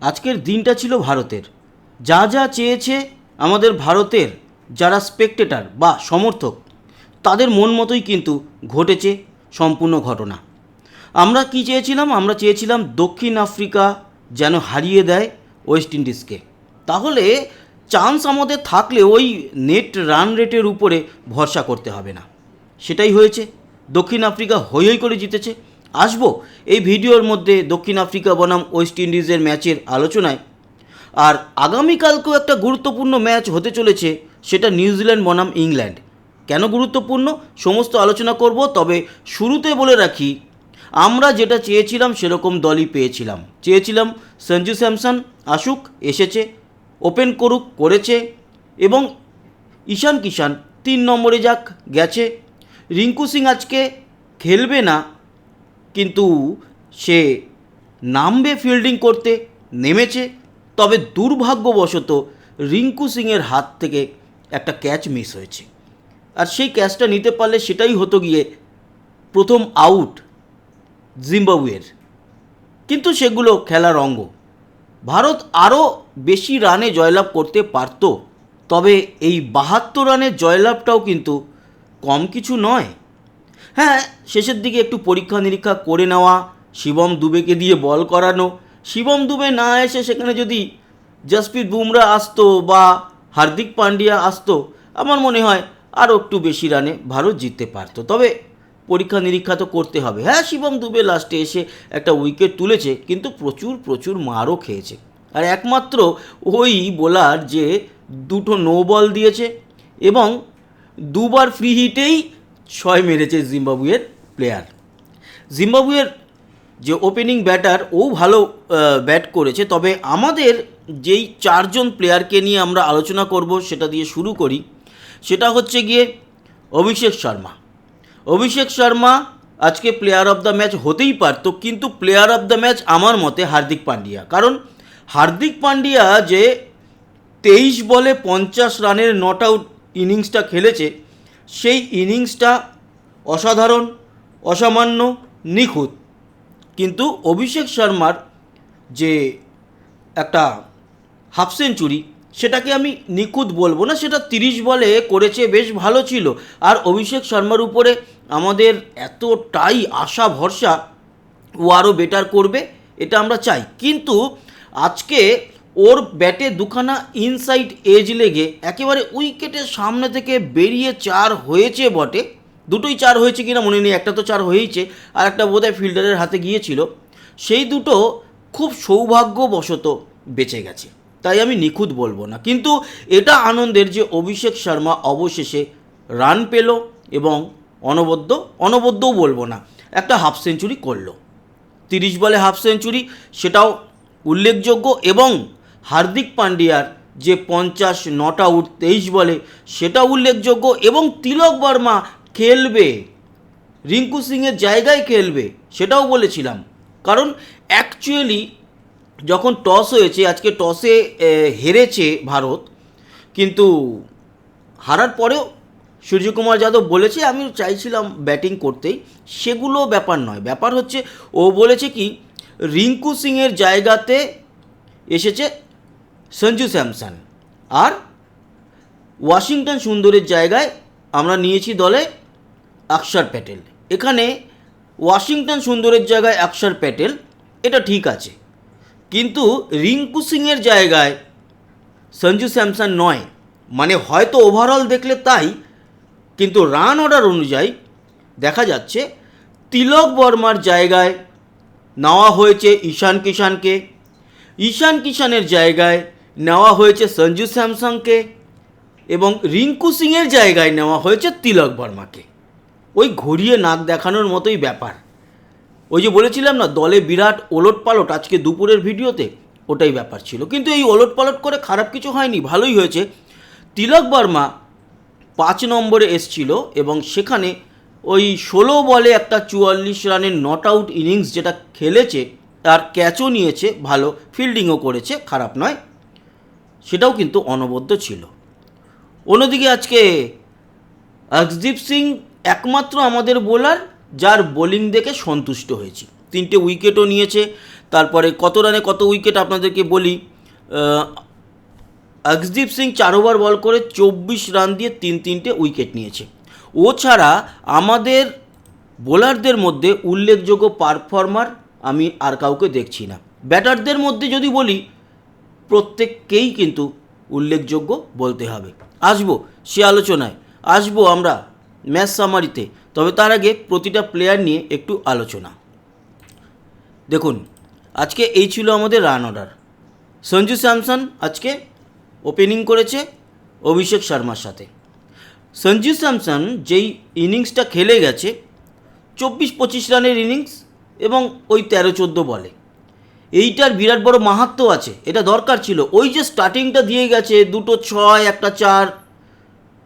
আজকের দিনটা ছিল ভারতের। যা যা চেয়েছে আমাদের ভারতের যারা স্পেকটেটার বা সমর্থক, তাদের মন মতোই কিন্তু ঘটেছে সম্পূর্ণ ঘটনা। আমরা কি চেয়েছিলাম? আমরা চেয়েছিলাম দক্ষিণ আফ্রিকা যেন হারিয়ে দেয় ওয়েস্ট ইন্ডিজকে। তাহলে চান্স আমাদের থাকলে ওই নেট রান রেটের উপরে ভরসা করতে হবে না। সেটাই হয়েছে। দক্ষিণ আফ্রিকা হৈ হৈ করে জিতেছে। আসবো এই ভিডিওর মধ্যে দক্ষিণ আফ্রিকা বনাম ওয়েস্ট ইন্ডিজের ম্যাচের আলোচনায়। আর আগামীকালকেও একটা গুরুত্বপূর্ণ ম্যাচ হতে চলেছে, সেটা নিউজিল্যান্ড বনাম ইংল্যান্ড। কেন গুরুত্বপূর্ণ সমস্ত আলোচনা করব। তবে শুরুতে বলে রাখি, আমরা যেটা চেয়েছিলাম সেরকম দলই পেয়েছিলাম। চেয়েছিলাম সঞ্জু স্যামসন আসুক, এসেছে, ওপেন করুক, করেছে, এবং ঈশান কিষান 3 নম্বরে যাক, গেছে। রিঙ্কু সিং আজকে খেলবে না, কিন্তু সে নামবে ফিল্ডিং করতে, নেমেছে। তবে দুর্ভাগ্যবশত রিঙ্কু সিংয়ের হাত থেকে একটা ক্যাচ মিস হয়েছে। আর সেই ক্যাচটা নিতে পারলে সেটাই হতো গিয়ে প্রথম আউট জিম্বাবুয়ের। কিন্তু সেগুলো খেলার অঙ্গ। ভারত আরও বেশি রানে জয়লাভ করতে পারত। তবে এই 72 রানের জয়লাভটাও কিন্তু কম কিছু নয়। হ্যাঁ, শেষের দিকে একটু পরীক্ষা নিরীক্ষা করে নেওয়া, শিবম দুবেকে দিয়ে বল করানো। শিবম দুবে না এসে সেখানে যদি জসপ্রীত বুমরা আসতো বা হার্দিক পান্ডিয়া আসতো, আমার মনে হয় আরও একটু বেশি রানে ভারত জিততে পারতো। তবে পরীক্ষা নিরীক্ষা তো করতে হবে। হ্যাঁ, শিবম দুবে লাস্টে এসে একটা উইকেট তুলেছে, কিন্তু প্রচুর মারও খেয়েছে। আর একমাত্র ওই বোলার যে 2টো নো বল দিয়েছে এবং 2বার ফ্রি হিটেই 6 মেরেছে জিম্বাবুয়ের প্লেয়ার। জিম্বাবুয়ের যে ওপেনিং ব্যাটার, ও ভালো ব্যাট করেছে। তবে আমাদের যেই 4জন প্লেয়ারকে নিয়ে আমরা আলোচনা করব, সেটা দিয়ে শুরু করি। সেটা হচ্ছে গিয়ে অভিষেক শর্মা। অভিষেক শর্মা আজকে প্লেয়ার অফ দ্য ম্যাচ হতেই পারতো, কিন্তু প্লেয়ার অফ দ্য ম্যাচ আমার মতে হার্দিক পান্ডিয়া। কারণ হার্দিক পান্ডিয়া যে 23 বলে 50 রানের নট আউট ইনিংসটা খেলেছে, সেই ইনিংসটা অসাধারণ, অসামান্য, নিখুঁত। কিন্তু অভিষেক শর্মার যে একটা হাফ সেঞ্চুরি, সেটাকে আমি নিখুঁত বলবো না। সেটা 30 বলে করেছে, বেশ ভালো ছিল। আর অভিষেক শর্মার উপরে আমাদের এতটাই আশা ভরসা, ও আরও বেটার করবে, এটা আমরা চাই। কিন্তু আজকে ওর ব্যাটে 2খানা ইনসাইড এজ লেগে একেবারে উইকেটের সামনে থেকে বেরিয়ে 4 হয়েছে বটে। 2টোই 4 হয়েছে কিনা মনে নেই, একটা তো 4 হয়েইছে, আর একটা বোধহয় ফিল্ডারের হাতে গিয়েছিল। সেই 2টো খুব সৌভাগ্যবশত বেঁচে গেছে, তাই আমি নিখুঁত বলবো না। কিন্তু এটা আনন্দের যে অভিষেক শর্মা অবশেষে রান পেল এবং অনবদ্যও বলবো না, একটা হাফ সেঞ্চুরি করলো। 30 বলে হাফ সেঞ্চুরি, সেটাও উল্লেখযোগ্য। এবং হার্দিক পান্ডিয়ার যে 50 নট আউট 23 বলে, সেটাও উল্লেখযোগ্য। এবং তিলক বর্মা খেলবে, রিঙ্কু সিংয়ের জায়গায় খেলবে, সেটাও বলেছিলাম। কারণ অ্যাকচুয়ালি যখন টস হয়েছে, আজকে টসে হেরেছে ভারত, কিন্তু হারার পরেও সূর্যকুমার যাদব বলেছে আমি চাইছিলাম ব্যাটিং করতেই। সেগুলো ব্যাপার নয়। ব্যাপার হচ্ছে ও বলেছে কি, রিঙ্কু সিংয়ের জায়গাতে এসেছে সঞ্জু স্যামসন, আর ওয়াশিংটন সুন্দরের জায়গায় আমরা নিয়েছি দলে অক্ষর প্যাটেল। এখানে ওয়াশিংটন সুন্দরের জায়গায় অক্ষর প্যাটেল, এটা ঠিক আছে। কিন্তু রিঙ্কু সিংয়ের জায়গায় সঞ্জু স্যামসন নয়। মানে হয়তো ওভারঅল দেখলে তাই, কিন্তু রান অর্ডার অনুযায়ী দেখা যাচ্ছে তিলক বর্মার জায়গায় নেওয়া হয়েছে ঈশান কিষানকে, ঈশান কিষানের জায়গায় নেওয়া হয়েছে সঞ্জু স্যামসনকে, এবং রিঙ্কু সিংয়ের জায়গায় নেওয়া হয়েছে তিলক বর্মাকে। ওই ঘুরিয়ে নাক দেখানোর মতোই ব্যাপার। ওই যে বলেছিলাম না, দলে বিরাট ওলটপালট আজকে দুপুরের ভিডিওতে, ওটাই ব্যাপার ছিল। কিন্তু এই ওলটপালট করে খারাপ কিছু হয়নি, ভালোই হয়েছে। তিলক বর্মা 5 নম্বরে এসছিল এবং সেখানে ওই 16 বলে একটা 44 রানের নট আউট ইনিংস যেটা খেলেছে, আর ক্যাচও নিয়েছে, ভালো ফিল্ডিংও করেছে, খারাপ নয়, সেটাও কিন্তু অনবদ্য ছিল। অন্যদিকে আজকে অর্শদীপ সিং একমাত্র আমাদের বোলার যার বোলিং দেখে সন্তুষ্ট হয়েছি। 3টে উইকেটও নিয়েছে, তারপরে কত রানে কত উইকেট আপনাদেরকে বলি। অর্শদীপ সিং 4 ওভার বল করে 24 রান দিয়ে 3-3টে উইকেট নিয়েছে। ও ছাড়া আমাদের বোলারদের মধ্যে উল্লেখযোগ্য পারফর্মার আমি আর কাউকে দেখছি না। ব্যাটারদের মধ্যে যদি বলি, প্রত্যেককেই কিন্তু উল্লেখযোগ্য বলতে হবে। আসবো সে আলোচনায়, আসবো আমরা ম্যাচ সামারিতে, তবে তার আগে প্রতিটা প্লেয়ার নিয়ে একটু আলোচনা। দেখুন, আজকে এই ছিল আমাদের রান অর্ডার। সঞ্জু স্যামসন আজকে ওপেনিং করেছে অভিষেক শর্মার সাথে। সঞ্জু স্যামসন যেই ইনিংসটা খেলে গেছে 24-25 রানের ইনিংস এবং ওই 13-14 বলে, এইটার বিরাট বড় মাহাত্ম্য আছে। এটা দরকার ছিল। ওই যে স্টার্টিংটা দিয়ে গেছে, 2টো 6 একটা 4,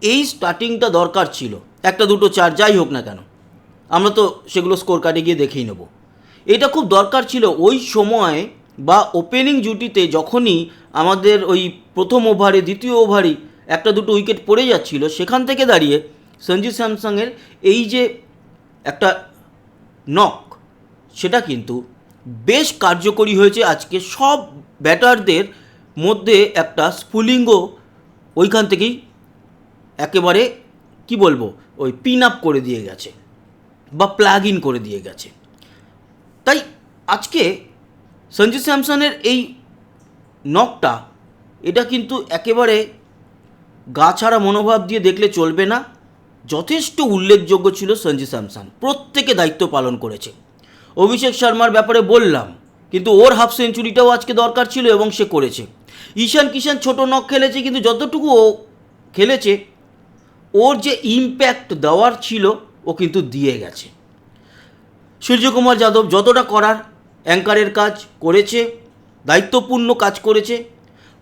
এই স্টার্টিংটা দরকার ছিল। 1টা 2টো 4 যাই হোক না কেন, আমরা তো সেগুলো স্কোর কার্ডে গিয়ে দেখেই নেব। এটা খুব দরকার ছিল ওই সময়, বা ওপেনিং জুটিতে যখনই আমাদের ওই প্রথম ওভারে, দ্বিতীয় ওভারই 1টা 2টো উইকেট পড়ে যাচ্ছিল, সেখান থেকে দাঁড়িয়ে সঞ্জু স্যামসনের এই যে একটা নক, সেটা কিন্তু বেশ কার্যকরী হয়েছে। আজকে সব ব্যাটারদের মধ্যে একটা স্ফুলিঙ্গ ওইখান থেকেই একেবারে কি বলবো, ওই পিন আপ করে দিয়ে গেছে বা প্লাগ ইন করে দিয়ে গেছে। তাই আজকে সঞ্জু স্যামসনের এই নকটা, এটা কিন্তু একেবারে গা ছাড়া মনোভাব দিয়ে দেখলে চলবে না। যথেষ্ট উল্লেখযোগ্য ছিল সঞ্জু স্যামসন, প্রত্যেকে দায়িত্ব পালন করেছে। অভিষেক শর্মার ব্যাপারে বললাম, কিন্তু ওর হাফ সেঞ্চুরিটাও আজকে দরকার ছিল এবং সে করেছে। ঈশান কিষান ছোট নক খেলেছে, কিন্তু যতটুকু ও খেলেছে, ওর যে ইম্প্যাক্ট দেওয়ার ছিল ও কিন্তু দিয়ে গেছে। সূর্যকুমার যাদব যতটা করার অ্যাঙ্কারের কাজ করেছে, দায়িত্বপূর্ণ কাজ করেছে।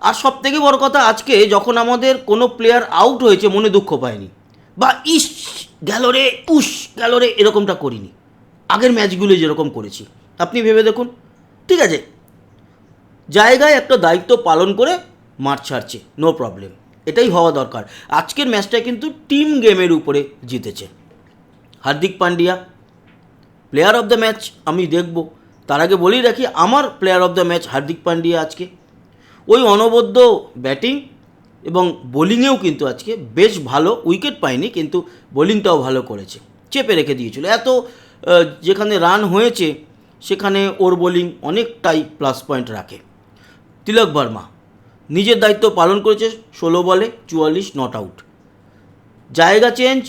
আর সবথেকে বড় কথা, আজকে যখন আমাদের কোনো প্লেয়ার আউট হয়েছে মনে দুঃখ পায়নি, বা ইস গেল রে, উস গেল রে, এরকমটা করিনি আগের ম্যাচগুলো যেরকম করেছি। আপনি ভেবে দেখুন, ঠিক আছে, জায়গায় একটা দায়িত্ব পালন করে মাঠ ছাড়ছে, নো প্রবলেম, এটাই হওয়া দরকার। আজকের ম্যাচটা কিন্তু টিম গেমের উপরে জিতেছে। Hardik Pandya player of the match আমি দেখব, তার আগে বলেই রাখি, আমার player of the match Hardik Pandya. আজকে ওই অনবদ্য ব্যাটিং এবং বোলিংয়েও কিন্তু আজকে বেশ ভালো, উইকেট পায়নি কিন্তু বোলিংটাও ভালো করেছে, চেপে রেখে দিয়েছিল। এত যেখানে রান হয়েছে সেখানে ওর বোলিং অনেকটাই প্লাস পয়েন্ট রাখে। তিলক বর্মা নিজের দায়িত্ব পালন করেছে, 16 বলে 44 নট আউট। জায়গা চেঞ্জ,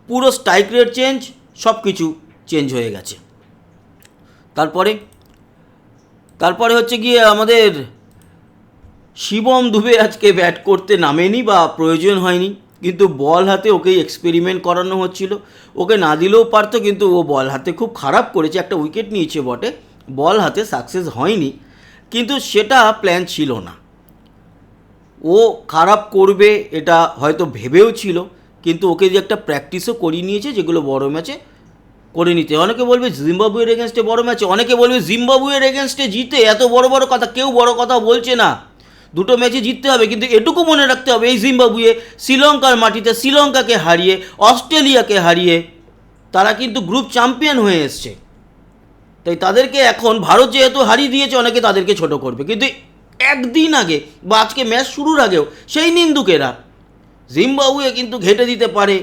পুরো স্ট্রাইক রেট চেঞ্জ, সব কিছু চেঞ্জ হয়ে গেছে। তারপরে হচ্ছে গিয়ে আমাদের শিবম দুবে আজকে ব্যাট করতে নামেনি বা প্রয়োজন হয়নি, কিন্তু বল হাতে ওকেই এক্সপেরিমেন্ট করানো হচ্ছিল। ওকে না দিলেও পারতো, কিন্তু ও বল হাতে খুব খারাপ করেছে। একটা উইকেট নিয়েছে বটে, বল হাতে সাকসেস হয়নি, কিন্তু সেটা প্ল্যান ছিল না। ও খারাপ করবে এটা হয়তো ভেবেও ছিল, কিন্তু ওকে যে একটা প্র্যাকটিসও করিয়ে নিয়েছে, যেগুলো বড় ম্যাচে করে নিতে। অনেকে বলবে জিম্বাবুয়ের এগেনস্টে বড় ম্যাচে, অনেকে বলবে জিম্বাবুয়ের এগেনস্টে জিতে এত বড় বড় কথা। কেউ বড় কথা বলছে না, দুটো ম্যাচে জিততে হবে, কিন্তু এটুকু মনে রাখতে হবে, এই জিম্বাবুয়ে শ্রীলঙ্কার মাটিতে শ্রীলঙ্কাকে হারিয়ে, অস্ট্রেলিয়াকে হারিয়ে তারা কিন্তু গ্রুপ চ্যাম্পিয়ন হয়ে এসছে। তাই তাদেরকে এখন ভারত যেহেতু হারিয়ে দিয়েছে, অনেকে তাদেরকে ছোট করবে, কিন্তু একদিন আগে বা আজকে ম্যাচ শুরুর আগেও সেই নিন্দুকেরা জিম্বাবুয়ে কিন্তু ঘেঁটে দিতে পারে,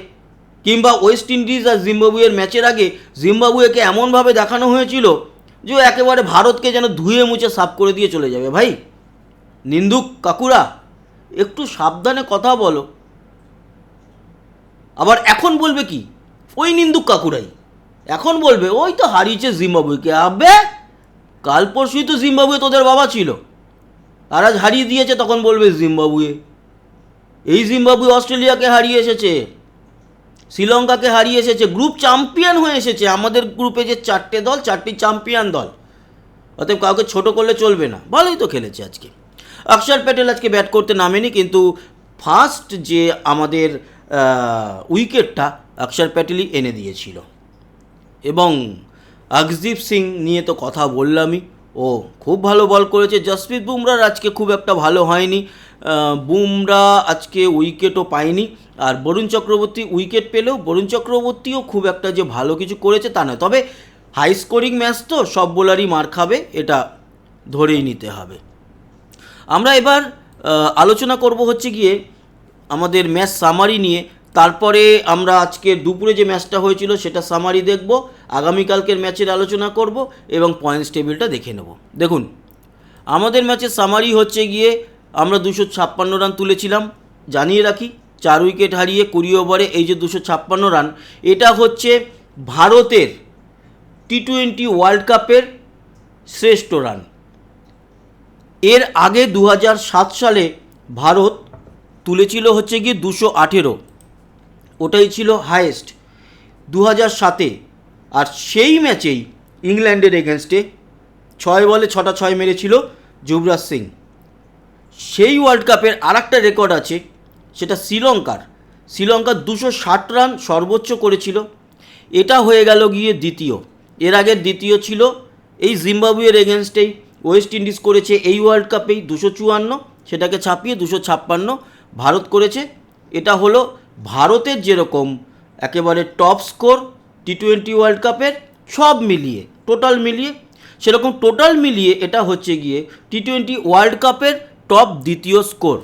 কিংবা ওয়েস্ট ইন্ডিজ আর জিম্বাবুয়ের ম্যাচের আগে জিম্বাবুয়েকে এমনভাবে দেখানো হয়েছিল যে একেবারে ভারতকে যেন ধুয়ে মুছে সাফ করে দিয়ে চলে যাবে। ভাই নিন্দুক কাকুরা, একটু সাবধানে কথা বলো। আবার এখন বলবে কি, ওই নিন্দুক কাকুরাই এখন বলবে ওই তো হারিয়েছে জিম্বাবুয়েকে। আবে কাল পরশুই তো জিম্বাবুয়ে তোদের বাবা ছিল, আর আজ হারিয়ে দিয়েছে, তখন বলবে জিম্বাবুয়ে। এই জিম্বাবুয়ে অস্ট্রেলিয়াকে হারিয়ে এসেছে, শ্রীলঙ্কাকে হারিয়ে এসেছে, গ্রুপ চ্যাম্পিয়ন হয়ে এসেছে। আমাদের গ্রুপে যে 4টে দল, 4টি চ্যাম্পিয়ন দল, অতএব কাউকে ছোট করলে চলবে না। ভালোই তো খেলেছে আজকে। অক্ষর প্যাটেল আজকে ব্যাট করতে নামেনি, কিন্তু ফার্স্ট যে আমাদের উইকেটটা অক্ষর প্যাটেলই এনে দিয়েছিল। এবং অর্শদীপ সিং নিয়ে তো কথা বললামই, ও খুব ভালো বল করেছে। জসপ্রীত বুমরার আজকে খুব একটা ভালো হয়নি, বুমরা আজকে উইকেটও পায়নি। আর বরুণ চক্রবর্তী উইকেট পেলেও বরুণ চক্রবর্তীও খুব একটা যে ভালো কিছু করেছে তা নয়। তবে হাই স্কোরিং ম্যাচ তো, সব বোলারই মার খাবে, এটা ধরেই নিতে হবে। আমরা এবার আলোচনা করব হচ্ছে গিয়ে আমাদের ম্যাচ সামারি নিয়ে। তারপরে আমরা আজকে দুপুরে যে ম্যাচটা হয়েছিল সেটা সামারি দেখব, আগামীকালকের ম্যাচের আলোচনা করব এবং পয়েন্টস টেবিলটা দেখে নেব। দেখুন, আমাদের ম্যাচের সামারি হচ্ছে গিয়ে আমরা 256 রান তুলেছিলাম। জানিয়ে রাখি, 4 উইকেট হারিয়ে 20 ওভারে এই যে 256 রান, এটা হচ্ছে ভারতের টি-20 ওয়ার্ল্ড কাপের শ্রেষ্ঠ রান। এর আগে 2007 সালে ভারত তুলেছিল হচ্ছে গিয়ে 218, ওটাই ছিল হায়েস্ট 2007-এ। আর সেই ম্যাচেই ইংল্যান্ডের এগেনস্টে 6 বলে 6টা 6 মেরেছিল যুবরাজ সিং। সেই ওয়ার্ল্ড কাপের আর একটা রেকর্ড আছে, সেটা শ্রীলঙ্কার 260 রান সর্বোচ্চ করেছিল, এটা হয়ে গেল গিয়ে দ্বিতীয়। এর আগের দ্বিতীয় ছিল এই জিম্বাবুয়ের এগেনস্টেই ওয়েস্ট ইন্ডিজ করেছে এই ওয়ার্ল্ড কাপেই 254, সেটাকে ছাপিয়ে 256 ভারত করেছে। এটা হলো ভারতের যেরকম একেবারে টপ স্কোর টি-20 ওয়ার্ল্ড কাপের সব মিলিয়ে, টোটাল মিলিয়ে, সেরকম টোটাল মিলিয়ে এটা হচ্ছে গিয়ে টি-20 ওয়ার্ল্ড কাপের টপ দ্বিতীয় স্কোর।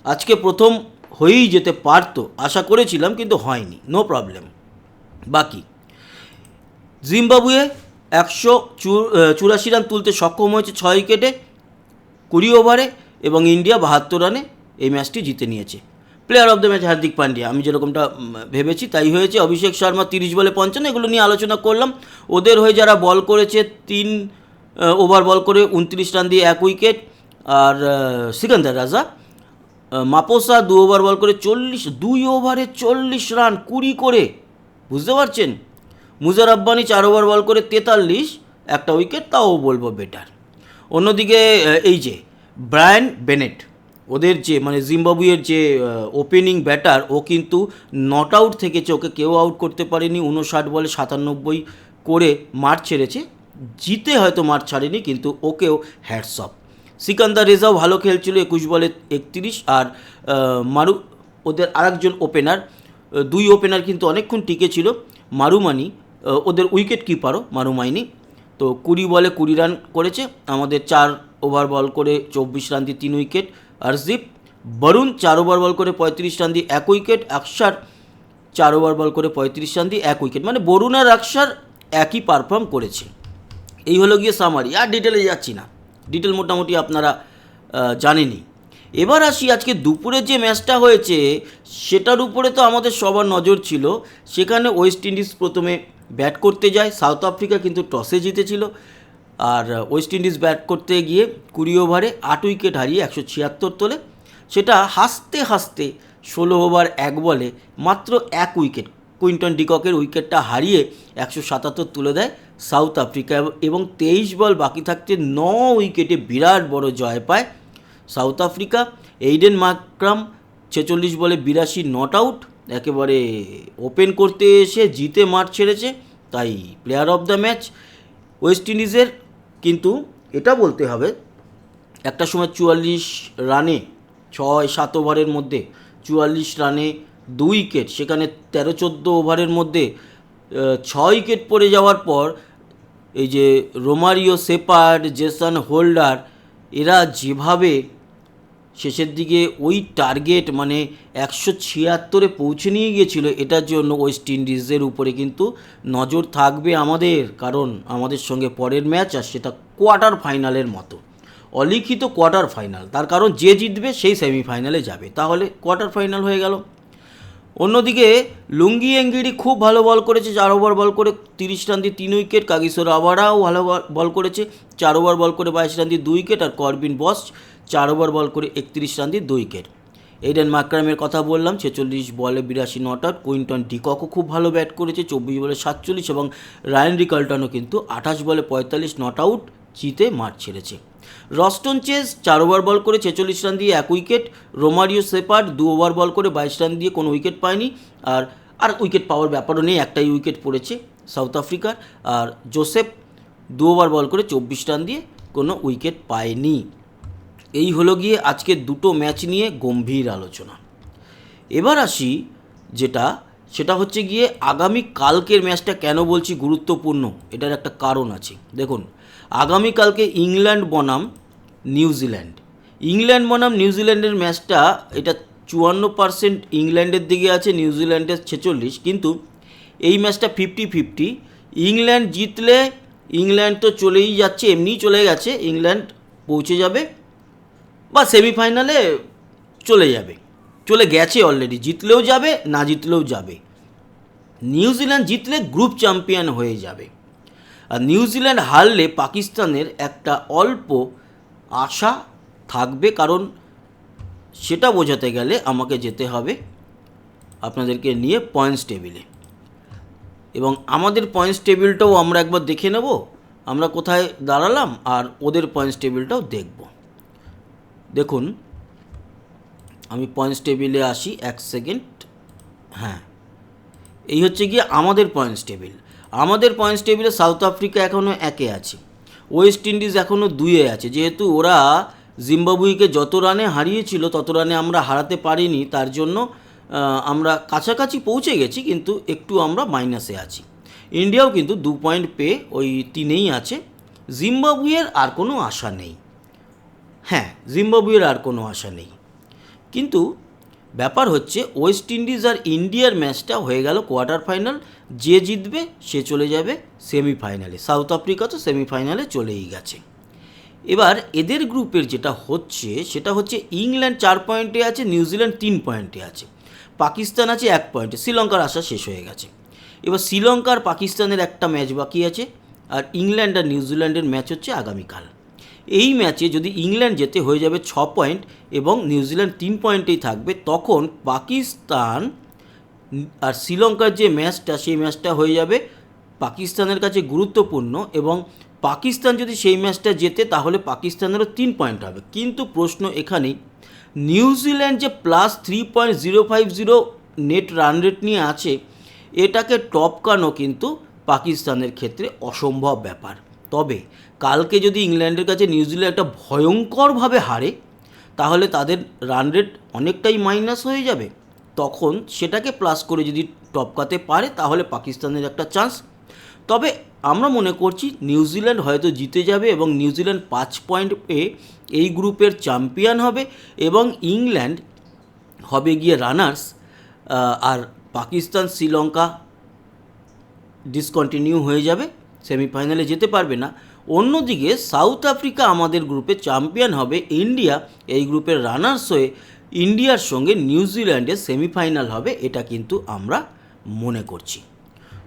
আজকে প্রথম হয়েই যেতে পারতো আশা করেছিলাম, কিন্তু হয়নি, নো প্রবলেম। বাকি জিম্বাবুয়ে 184 রান তুলতে সক্ষম হয়েছে 6 উইকেটে 20 ওভারে, এবং ইন্ডিয়া 72 রানে এই ম্যাচটি জিতে নিয়েছে। Player of the match Hardik Pandya, আমি যেরকমটা ভেবেছি তাই হয়েছে। অভিষেক শর্মা 30 বলে 55, এগুলো নিয়ে আলোচনা করলাম। ওদের হয়ে যারা বল করেছে 3 ওভার বল করে 29 রান দিয়ে 1 উইকেট, আর সিকান্দার রাজা মাপোসা 2 ওভার বল করে 2 ওভারে 40 রান 20 করে, বুঝতে পারছেন। মুজার আব্বানি 4 ওভার বল করে 43, একটা উইকেট, তাও বলবো বেটার। অন্যদিকে এই যে ব্রায়ান বেনেট, ওদের যে মানে জিম্বাবুয়ের যে ওপেনিং ব্যাটার, ও কিন্তু নট আউট থেকেছে, ওকে কেউ আউট করতে পারেনি। 59 বলে 97 করে মার ছেড়েছে, জিতে হয়তো মার ছাড়েনি, কিন্তু ওকেও হ্যাটস অফ। সিকান্দার রেজাও ভালো খেলছিল, 21 বলে 31। আর মারু, ওদের আরেকজন ওপেনার, 2 ওপেনার কিন্তু অনেকক্ষণ টিকে ছিল। মারুমানি, ওদের উইকেট কিপারও মারুমাইনি, তো 20 বলে 20 রান করেছে। আমাদের 4 ওভার বল করে 24 রান দিয়ে 3 উইকেট। আরজিপ বরুণ 4 ওভার বল করে 35 রান দিয়ে 1 উইকেট। আকসার 4 ওভার বল করে 35 রান দিয়ে 1 উইকেট, মানে বরুণ আর আকসার একই পারফর্ম করেছে। এই হলো গিয়ে সামারি, আর ডিটেলে যাচ্ছি না, ডিটেল মোটামুটি আপনারা জানেনই। এবার আসি আজকে দুপুরে যে ম্যাচটা হয়েছে সেটার উপরে তো আমাদের সবার নজর ছিল। সেখানে ওয়েস্ট ইন্ডিজ প্রথমে ব্যাট করতে যায়, সাউথ আফ্রিকা কিন্তু টসে জিতেছিল। আর ওয়েস্ট ইন্ডিজ ব্যাট করতে গিয়ে 20 ওভারে 8 উইকেট হারিয়ে 176 তোলে। সেটা হাসতে হাসতে 16 ওভার 1 বলে মাত্র 1 উইকেট, কুইন্টন ডিককের উইকেটটা হারিয়ে 177 তুলে দেয় সাউথ আফ্রিকা, এবং 23 বল বাকি থাকতে 9 উইকেটে বিরাট বড় জয় পায় সাউথ আফ্রিকা। এইডেন মার্ক্রাম 46 বলে 82 নট আউট, একেবারে ওপেন করতে এসে জিতে মাঠ ছেড়েছে, তাই player of the match. West ইন্ডিজের কিন্তু এটা বলতে হবে, একটা সময় 44 রানে 6-7 ওভারের মধ্যে 44 রানে 2 উইকেট, সেখানে 13-14 ওভারের মধ্যে 6 উইকেট পড়ে যাওয়ার পর এই যে রোমারিও সেপার্ড, জেসন হোল্ডার, এরা যেভাবে শেষের দিকে ওই টার্গেট মানে 176-এ পৌঁছে নিয়ে গিয়েছিল, এটার জন্য ওয়েস্ট ইন্ডিজের উপরে কিন্তু নজর থাকবে আমাদের, কারণ আমাদের সঙ্গে পরের ম্যাচ, আর সেটা কোয়ার্টার ফাইনালের মতো, অলিখিত কোয়ার্টার ফাইনাল। তার কারণ যে জিতবে সেই সেমিফাইনালে যাবে, তাহলে কোয়ার্টার ফাইনাল হয়ে গেল। অন্যদিকে লুঙ্গি এঙ্গিরি খুব ভালো বল করেছে, 4 ওভার বল করে 30 রান দিয়ে 3 উইকেট। কাগিসো রাবাড়াও ভালো বল করেছে, 4 ওভার বল করে 22 রান দিয়ে 2 উইকেট। আর করবিন বস 4 ওভার বল করে 31 রান দিয়ে 2 উইকেট। এইডেন মার্ক্রামের কথা বললাম, 46 বলে 82 নট আউট। কুইন্টন ডিককও খুব ভালো ব্যাট করেছে, 24 বলে 47, এবং রায়ান রিকালটনও কিন্তু 28 বলে 45 নট আউট, জিতে মাঠ ছেড়েছে। রস্টন চেজ 4 ওভার বল করে 46 রান দিয়ে 1 উইকেট। রোমারিও সেপার্ড 2 ওভার বল করে 22 রান দিয়ে কোনো উইকেট পায়নি, আর উইকেট পাওয়ার ব্যাপারও নেই, একটাই উইকেট পড়েছে সাউথ আফ্রিকার। আর জোসেফ 2 ওভার বল করে 24 রান দিয়ে কোনো উইকেট পায়নি। এই হলো গিয়ে আজকে দুটো ম্যাচ নিয়ে গম্ভীর আলোচনা। এবার আসি যেটা, সেটা হচ্ছে গিয়ে আগামী কালকের ম্যাচটা কেন বলছি গুরুত্বপূর্ণ, এটার একটা কারণ আছে। দেখুন, আগামীকালকে ইংল্যান্ড বনাম নিউজিল্যান্ড, ইংল্যান্ড বনাম নিউজিল্যান্ডের ম্যাচটা এটা 54% ইংল্যান্ডের দিকে আছে, নিউজিল্যান্ডের 46। কিন্তু এই ম্যাচটা 50-50। ইংল্যান্ড জিতলে ইংল্যান্ড তো চলেই যাচ্ছে, এমনিই চলে গেছে, ইংল্যান্ড পৌঁছে যাবে বা সেমিফাইনালে চলে যাবে, চলে গেছে অলরেডি, জিতলেও যাবে না জিতলেও যাবে। নিউজিল্যান্ড জিতলে গ্রুপ চ্যাম্পিয়ন হয়ে যাবে, আর নিউজিল্যান্ড হারলে পাকিস্তানের একটা অল্প আশা থাকবে, কারণ সেটা বোঝাতে গেলে আমাকে যেতে হবে আপনাদেরকে নিয়ে পয়েন্টস টেবিলে, এবং আমাদের পয়েন্টস টেবিলটাও আমরা একবার দেখে নেব আমরা কোথায় দাঁড়ালাম, আর ওদের পয়েন্টস টেবিলটাও দেখব। দেখুন, আমি পয়েন্টস টেবিলে আসি, এক সেকেন্ড। হ্যাঁ, এই হচ্ছে গিয়ে আমাদের পয়েন্টস টেবিল। আমাদের পয়েন্টস টেবিলে সাউথ আফ্রিকা এখনও 1-এ আছে, ওয়েস্ট ইন্ডিজ এখনও 2-এ আছে। যেহেতু ওরা জিম্বাবুয়েকে যত রানে হারিয়েছিল তত রানে আমরা হারাতে পারিনি, তার জন্য আমরা কাছাকাছি পৌঁছে গেছি, কিন্তু একটু আমরা মাইনাসে আছি। ইন্ডিয়াও কিন্তু 2 পয়েন্ট পেয়ে ওই 3-এই আছে। জিম্বাবুয়ের আর কোনো আশা নেই, হ্যাঁ, জিম্বাবুয়ের আর কোনো আশা নেই। কিন্তু ব্যাপার হচ্ছে ওয়েস্ট ইন্ডিজ আর ইন্ডিয়ার ম্যাচটা হয়ে গেল কোয়ার্টার ফাইনাল, যে জিতবে সে চলে যাবে সেমিফাইনালে। সাউথ আফ্রিকা তো সেমিফাইনালে চলেই গেছে। এবার এদের গ্রুপের যেটা হচ্ছে সেটা হচ্ছে ইংল্যান্ড 4 পয়েন্টে আছে, নিউজিল্যান্ড 3 পয়েন্টে আছে, পাকিস্তান আছে 1 পয়েন্টে, শ্রীলঙ্কার আশা শেষ হয়ে গেছে। এবার শ্রীলঙ্কার পাকিস্তানের একটা ম্যাচ বাকি আছে, আর ইংল্যান্ড আর নিউজিল্যান্ডের ম্যাচ হচ্ছে আগামীকাল। এই ম্যাচে যদি ইংল্যান্ড যেতে হয়ে যাবে 6 পয়েন্ট এবং নিউজিল্যান্ড 3 পয়েন্টেই থাকবে, তখন পাকিস্তান আর শ্রীলঙ্কার যে ম্যাচটা সেই ম্যাচটা হয়ে যাবে পাকিস্তানের কাছে গুরুত্বপূর্ণ, এবং পাকিস্তান যদি সেই ম্যাচটা জেতে তাহলে পাকিস্তানেরও 3 পয়েন্ট হবে। কিন্তু প্রশ্ন এখানেই, নিউজিল্যান্ড যে +3.050 নেট রান রেট নিয়ে আছে, এটাকে টপকানো কিন্তু পাকিস্তানের ক্ষেত্রে অসম্ভব ব্যাপার। তবে কালকে যদি ইংল্যান্ডের কাছে নিউজিল্যান্ড একটা ভয়ঙ্করভাবে হারে, তাহলে তাদের রান রেট অনেকটাই মাইনাস হয়ে যাবে, তখন সেটাকে প্লাস করে যদি টপকাতে পারে তাহলে পাকিস্তানের একটা চান্স। তবে আমরা মনে করছি নিউজিল্যান্ড হয়তো জিতে যাবে এবং নিউজিল্যান্ড 5 পয়েন্ট পেয়ে এই গ্রুপের চ্যাম্পিয়ন হবে, এবং ইংল্যান্ড হবে গিয়ে রানার্স, আর পাকিস্তান শ্রীলঙ্কা ডিসকন্টিনিউ হয়ে যাবে, সেমিফাইনালে যেতে পারবে না। অন্যদিকে সাউথ আফ্রিকা আমাদের গ্রুপে চ্যাম্পিয়ন হবে, ইন্ডিয়া এই গ্রুপের রানার্স হয়ে ইন্ডিয়ার সঙ্গে নিউজিল্যান্ডের সেমিফাইনাল হবে, এটা কিন্তু আমরা মনে করছি।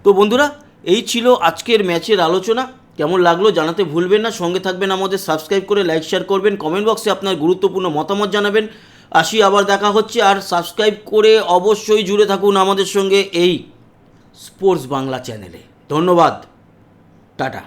তো বন্ধুরা, এই ছিল আজকের ম্যাচের আলোচনা। কেমন লাগলো জানাতে ভুলবেন না, সঙ্গে থাকবেন আমাদের, সাবস্ক্রাইব করে লাইক শেয়ার করবেন, কমেন্ট বক্সে আপনার গুরুত্বপূর্ণ মতামত জানাবেন। আসি, আবার দেখা হচ্ছে, আর সাবস্ক্রাইব করে অবশ্যই জুড়ে থাকুন আমাদের সঙ্গে এই স্পোর্টস বাংলা চ্যানেলে। ধন্যবাদ, টাটা।